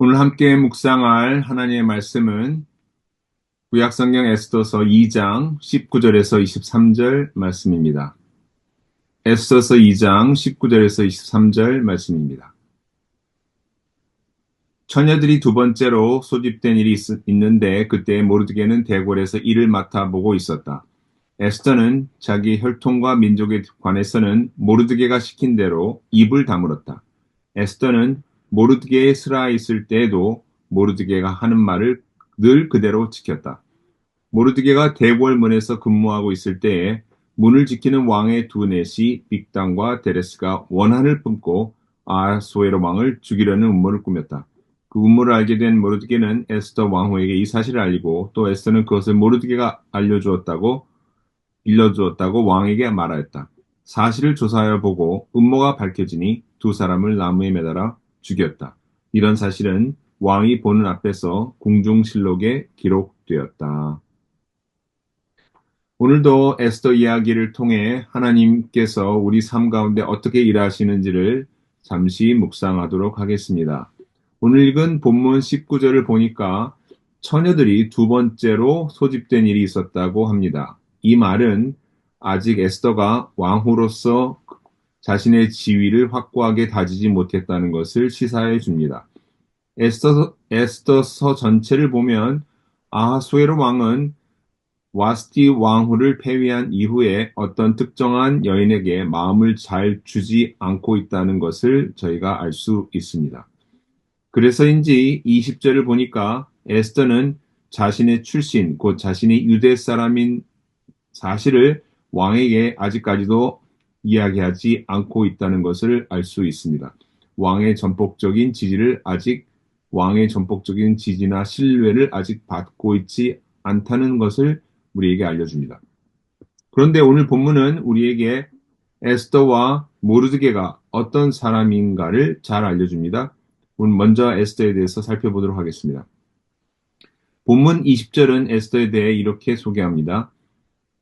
오늘 함께 묵상할 하나님의 말씀은 구약성경 에스더서 2장 19절에서 23절 말씀입니다. 에스더서 2장 19절에서 23절 말씀입니다. 처녀들이 두 번째로 소집된 일이 있는데 그때 모르드게는 대궐에서 일을 맡아보고 있었다. 에스더는 자기 혈통과 민족에 관해서는 모르드게가 시킨 대로 입을 다물었다. 에스더는 모르드게에 슬하 있을 때에도 모르드게가 하는 말을 늘 그대로 지켰다. 모르드게가 대궐문에서 근무하고 있을 때에 문을 지키는 왕의 두 넷이 빅단과 데레스가 원한을 품고 아하수에로 왕을 죽이려는 음모를 꾸몄다. 그 음모를 알게 된 모르드게는 에스더 왕후에게 이 사실을 알리고 또 에스더는 그것을 모르드게가 일러주었다고 왕에게 말하였다. 사실을 조사하여 보고 음모가 밝혀지니 두 사람을 나무에 매달아 죽였다. 이런 사실은 왕이 보는 앞에서 궁중실록에 기록되었다. 오늘도 에스더 이야기를 통해 하나님께서 우리 삶 가운데 어떻게 일하시는지를 잠시 묵상하도록 하겠습니다. 오늘 읽은 본문 19절을 보니까 처녀들이 두 번째로 소집된 일이 있었다고 합니다. 이 말은 아직 에스더가 왕후로서 자신의 지위를 확고하게 다지지 못했다는 것을 시사해 줍니다. 에스더서 전체를 보면 아하수에로 왕은 와스티 왕후를 폐위한 이후에 어떤 특정한 여인에게 마음을 잘 주지 않고 있다는 것을 저희가 알 수 있습니다. 그래서인지 20절을 보니까 에스더는 자신의 출신, 곧 자신이 유대 사람인 사실을 왕에게 아직까지도 이야기하지 않고 있다는 것을 알 수 있습니다. 왕의 전폭적인 지지나 신뢰를 아직 받고 있지 않다는 것을 우리에게 알려줍니다. 그런데 오늘 본문은 우리에게 에스더와 모르드게가 어떤 사람인가를 잘 알려줍니다. 오늘 먼저 에스더에 대해서 살펴보도록 하겠습니다. 본문 20절은 에스더에 대해 이렇게 소개합니다.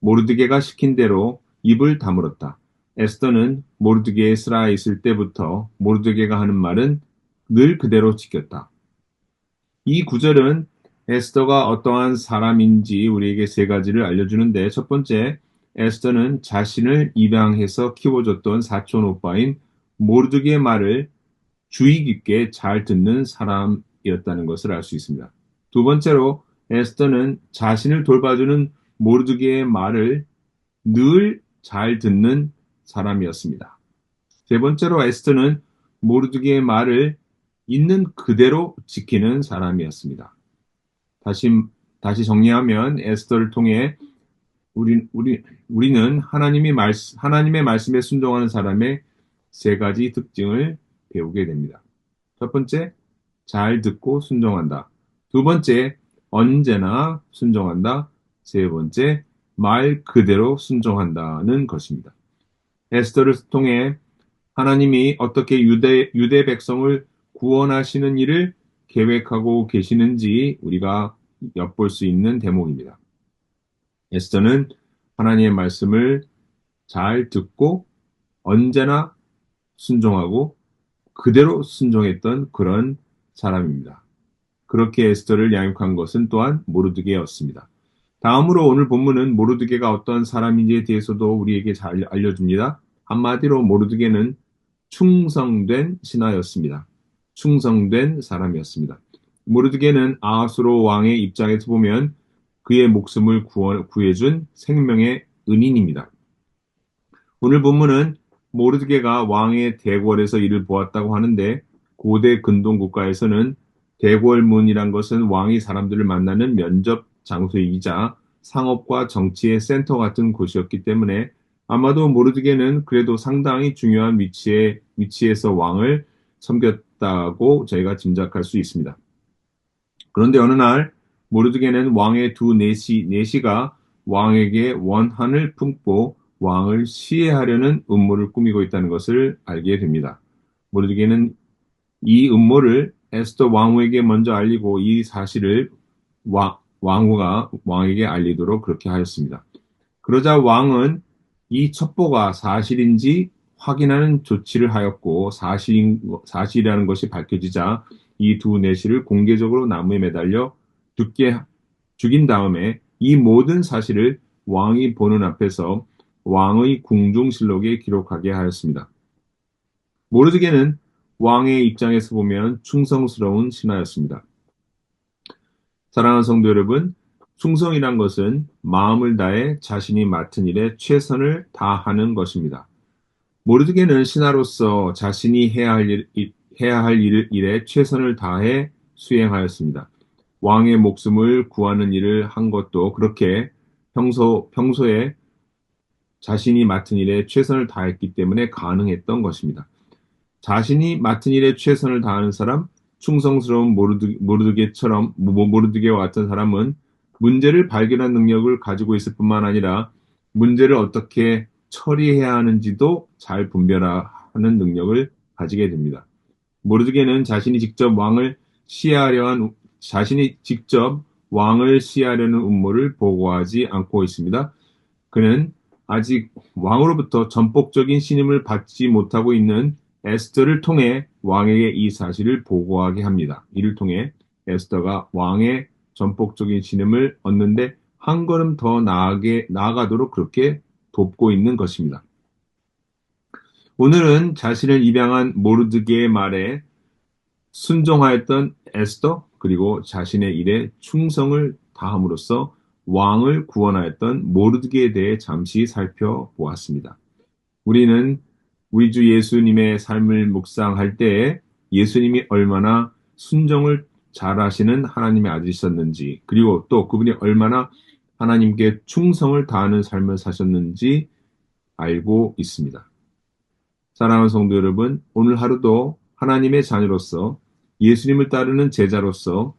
모르드게가 시킨 대로 입을 다물었다. 에스더는 모르드게에 슬하 있을 때부터 모르드게가 하는 말은 늘 그대로 지켰다. 이 구절은 에스더가 어떠한 사람인지 우리에게 세 가지를 알려주는데 첫 번째, 에스더는 자신을 입양해서 키워줬던 사촌 오빠인 모르드게의 말을 주의 깊게 잘 듣는 사람이었다는 것을 알 수 있습니다. 두 번째로 에스더는 자신을 돌봐주는 모르드게의 말을 늘 잘 듣는 사람이었습니다. 세 번째로 에스더는 모르드게의 말을 있는 그대로 지키는 사람이었습니다. 다시 정리하면 에스더를 통해 우리는 하나님의 말씀에 순종하는 사람의 세 가지 특징을 배우게 됩니다. 첫 번째, 잘 듣고 순종한다. 두 번째, 언제나 순종한다. 세 번째, 말 그대로 순종한다는 것입니다. 에스더를 통해 하나님이 어떻게 유대 백성을 구원하시는 일을 계획하고 계시는지 우리가 엿볼 수 있는 대목입니다. 에스더는 하나님의 말씀을 잘 듣고 언제나 순종하고 그대로 순종했던 그런 사람입니다. 그렇게 에스더를 양육한 것은 또한 모르드게였습니다. 다음으로 오늘 본문은 모르드게가 어떤 사람인지에 대해서도 우리에게 잘 알려줍니다. 한마디로 모르드게는 충성된 신하였습니다. 충성된 사람이었습니다. 모르드게는 아하수로 왕의 입장에서 보면 그의 목숨을 구해준 생명의 은인입니다. 오늘 본문은 모르드게가 왕의 대궐에서 일을 보았다고 하는데 고대 근동 국가에서는 대궐문이란 것은 왕이 사람들을 만나는 면접 장소이자 상업과 정치의 센터 같은 곳이었기 때문에 아마도 모르드게는 그래도 상당히 중요한 위치에서 왕을 섬겼다고 저희가 짐작할 수 있습니다. 그런데 어느 날 모르드게는 왕의 두 내시가 왕에게 원한을 품고 왕을 시해하려는 음모를 꾸미고 있다는 것을 알게 됩니다. 모르드게는 이 음모를 에스더 왕후에게 먼저 알리고 이 사실을 왕후가 왕에게 알리도록 그렇게 하였습니다. 그러자 왕은 이 첩보가 사실인지 확인하는 조치를 하였고 사실이라는 것이 밝혀지자 이 두 내시를 공개적으로 나무에 매달려 죽인 다음에 이 모든 사실을 왕이 보는 앞에서 왕의 궁중실록에 기록하게 하였습니다. 모르드게는 왕의 입장에서 보면 충성스러운 신하였습니다. 사랑하는 성도 여러분, 충성이란 것은 마음을 다해 자신이 맡은 일에 최선을 다하는 것입니다. 모르드게는 신하로서 자신이 해야 할 일에 최선을 다해 수행하였습니다. 왕의 목숨을 구하는 일을 한 것도 그렇게 평소에 자신이 맡은 일에 최선을 다했기 때문에 가능했던 것입니다. 자신이 맡은 일에 최선을 다하는 사람, 충성스러운 모르드게와 같은 사람은 문제를 발견한 능력을 가지고 있을 뿐만 아니라 문제를 어떻게 처리해야 하는지도 잘 분별하는 능력을 가지게 됩니다. 모르드게는 자신이 직접 왕을 시해하려는 음모를 보고하지 않고 있습니다. 그는 아직 왕으로부터 전폭적인 신임을 받지 못하고 있는 에스더를 통해 왕에게 이 사실을 보고하게 합니다. 이를 통해 에스더가 왕의 전폭적인 신임을 얻는데 한 걸음 더 나아가도록 그렇게 돕고 있는 것입니다. 오늘은 자신을 입양한 모르드게의 말에 순종하였던 에스더 그리고 자신의 일에 충성을 다함으로써 왕을 구원하였던 모르드게에 대해 잠시 살펴보았습니다. 우리는 우리 주 예수님의 삶을 묵상할 때에 예수님이 얼마나 순종을 잘하시는 하나님의 아들이셨는지 그리고 또 그분이 얼마나 하나님께 충성을 다하는 삶을 사셨는지 알고 있습니다. 사랑하는 성도 여러분, 오늘 하루도 하나님의 자녀로서 예수님을 따르는 제자로서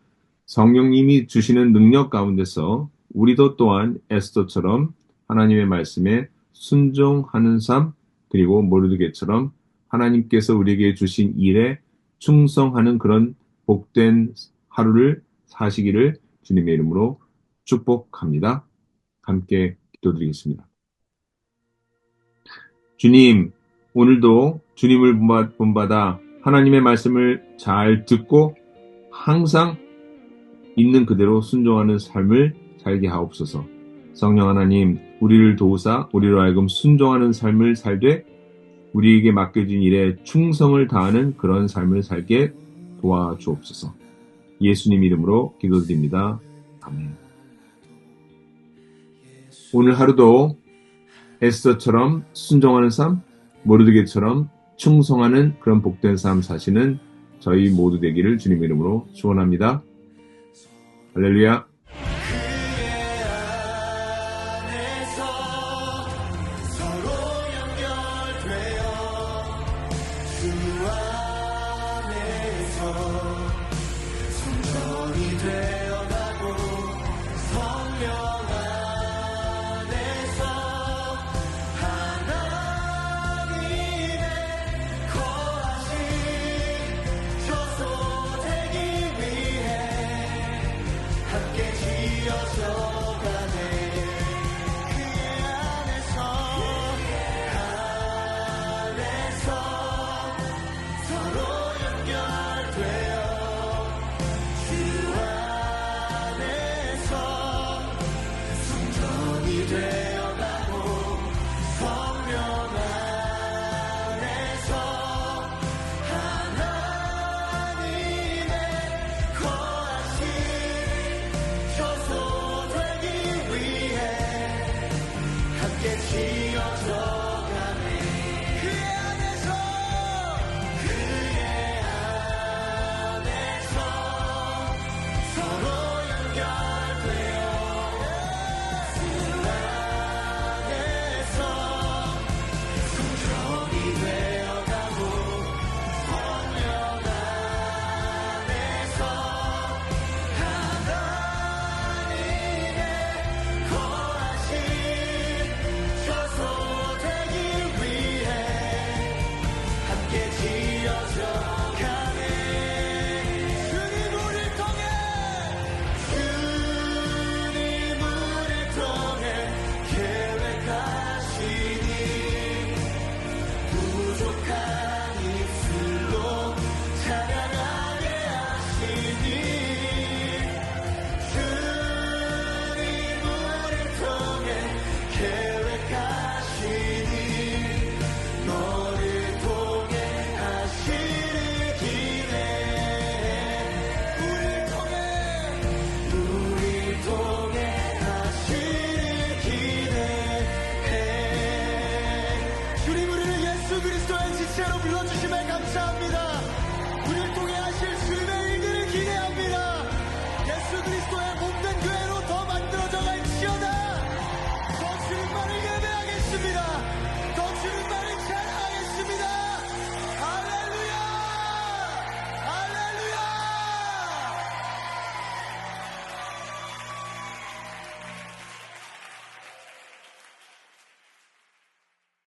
성령님이 주시는 능력 가운데서 우리도 또한 에스더처럼 하나님의 말씀에 순종하는 삶 그리고 모르드게처럼 하나님께서 우리에게 주신 일에 충성하는 그런 복된 하루를 사시기를 주님의 이름으로 축복합니다. 함께 기도드리겠습니다. 주님, 오늘도 주님을 본받아 하나님의 말씀을 잘 듣고 항상 있는 그대로 순종하는 삶을 살게 하옵소서. 성령 하나님, 우리를 도우사 우리로 하여금 순종하는 삶을 살되 우리에게 맡겨진 일에 충성을 다하는 그런 삶을 살게 도와주옵소서. 예수님 이름으로 기도드립니다. 아멘. 오늘 하루도 에스더처럼 순종하는 삶, 모르드게처럼 충성하는 그런 복된 삶 사시는 저희 모두 되기를 주님 이름으로 축원합니다. 할렐루야. 거하신 저소득 감사합니다.